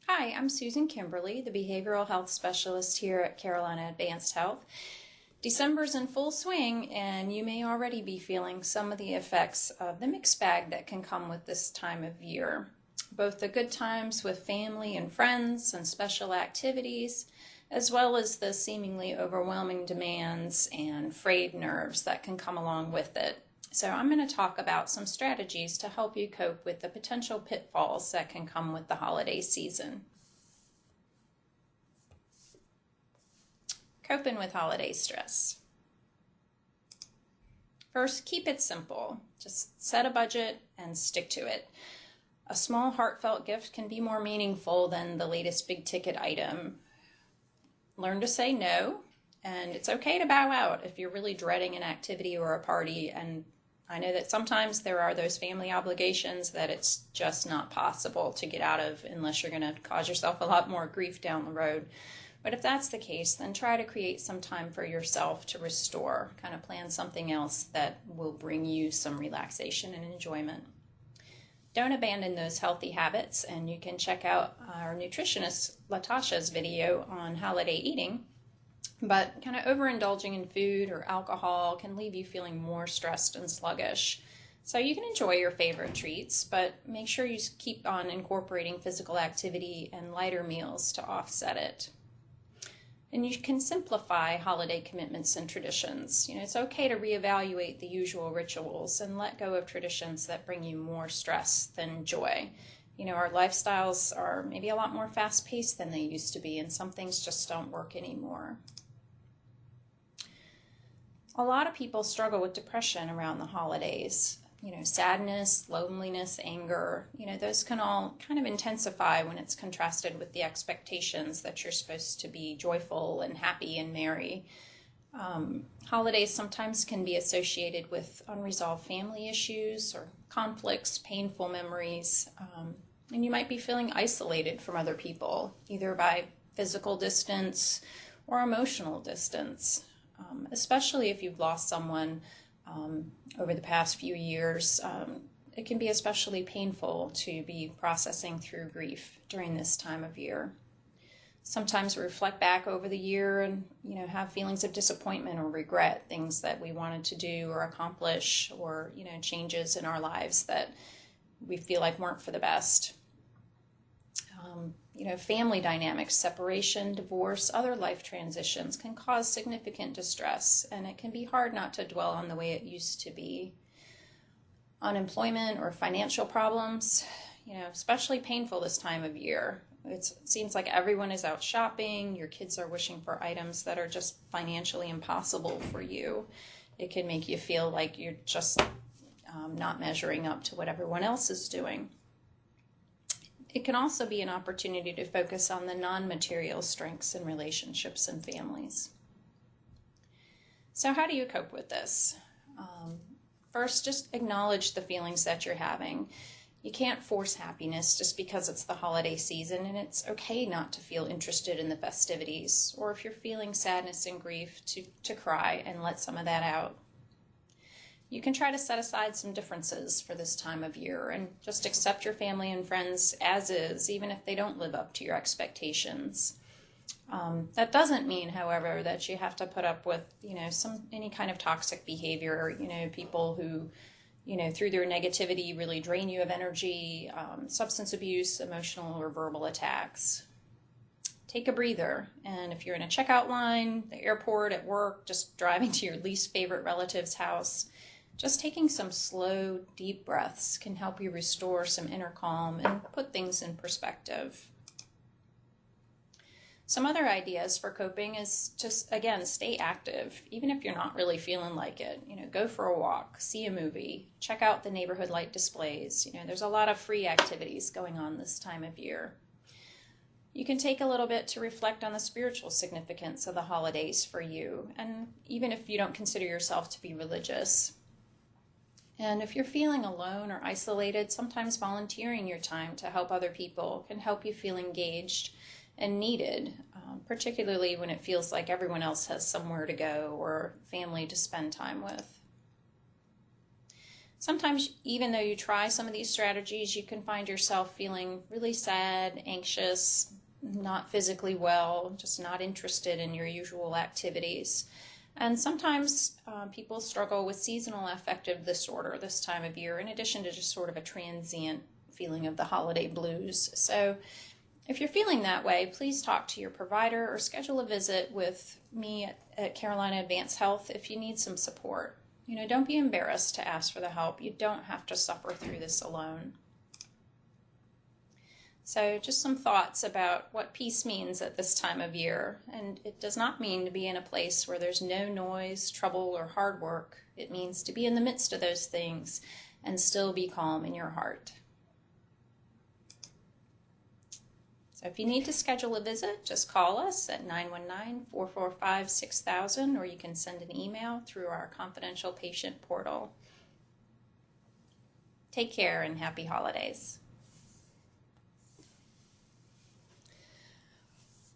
Hi, I'm Susan Kimberly, the Behavioral Health Specialist here at Carolina Advanced Health. December's in full swing, and you may already be feeling some of the effects of the mixed bag that can come with this time of year. Both the good times with family and friends and special activities, as well as the seemingly overwhelming demands and frayed nerves that can come along with it. So I'm going to talk about some strategies to help you cope with the potential pitfalls that can come with the holiday season. Coping with holiday stress. First, keep it simple. Just set a budget and stick to it. A small heartfelt gift can be more meaningful than the latest big ticket item. Learn to say no, and it's okay to bow out if you're really dreading an activity or a party. And I know that sometimes there are those family obligations that it's just not possible to get out of unless you're going to cause yourself a lot more grief down the road. But if that's the case, then try to create some time for yourself to restore. Kind of plan something else that will bring you some relaxation and enjoyment. Don't abandon those healthy habits, and you can check out our nutritionist Latasha's video on holiday eating. But kind of overindulging in food or alcohol can leave you feeling more stressed and sluggish. So you can enjoy your favorite treats, but make sure you keep on incorporating physical activity and lighter meals to offset it. And you can simplify holiday commitments and traditions. It's okay to reevaluate the usual rituals and let go of traditions that bring you more stress than joy. Our lifestyles are maybe a lot more fast-paced than they used to be, and some things just don't work anymore. A lot of people struggle with depression around the holidays. Sadness, loneliness, anger, those can all kind of intensify when it's contrasted with the expectations that you're supposed to be joyful and happy and merry. Holidays sometimes can be associated with unresolved family issues or conflicts, painful memories, and you might be feeling isolated from other people, either by physical distance or emotional distance. Especially if you've lost someone over the past few years, it can be especially painful to be processing through grief during this time of year. Sometimes we reflect back over the year and, have feelings of disappointment or regret, things that we wanted to do or accomplish, or, changes in our lives that we feel like weren't for the best. Family dynamics, separation, divorce, other life transitions can cause significant distress, and it can be hard not to dwell on the way it used to be. Unemployment or financial problems, especially painful this time of year. It seems like everyone is out shopping, your kids are wishing for items that are just financially impossible for you. It can make you feel like you're just not measuring up to what everyone else is doing. It can also be an opportunity to focus on the non-material strengths in relationships and families. So how do you cope with this? First, just acknowledge the feelings that you're having. You can't force happiness just because it's the holiday season, and it's okay not to feel interested in the festivities, or if you're feeling sadness and grief, to cry and let some of that out. You can try to set aside some differences for this time of year and just accept your family and friends as is, even if they don't live up to your expectations. That doesn't mean, however, that you have to put up with, any kind of toxic behavior, people who, through their negativity really drain you of energy, substance abuse, emotional or verbal attacks. Take a breather, and if you're in a checkout line, the airport, at work, just driving to your least favorite relative's house, just taking some slow, deep breaths can help you restore some inner calm and put things in perspective. Some other ideas for coping is just, again, stay active, even if you're not really feeling like it. Go for a walk, see a movie, check out the neighborhood light displays. There's a lot of free activities going on this time of year. You can take a little bit to reflect on the spiritual significance of the holidays for you, and even if you don't consider yourself to be religious. And if you're feeling alone or isolated, sometimes volunteering your time to help other people can help you feel engaged and needed, particularly when it feels like everyone else has somewhere to go or family to spend time with. Sometimes, even though you try some of these strategies, you can find yourself feeling really sad, anxious, not physically well, just not interested in your usual activities. And sometimes people struggle with seasonal affective disorder this time of year, in addition to just sort of a transient feeling of the holiday blues. So if you're feeling that way, please talk to your provider or schedule a visit with me at Carolina Advanced Health if you need some support. Don't be embarrassed to ask for the help. You don't have to suffer through this alone. So just some thoughts about what peace means at this time of year. And it does not mean to be in a place where there's no noise, trouble, or hard work. It means to be in the midst of those things and still be calm in your heart. So if you need to schedule a visit, just call us at 919-445-6000, or you can send an email through our confidential patient portal. Take care and happy holidays.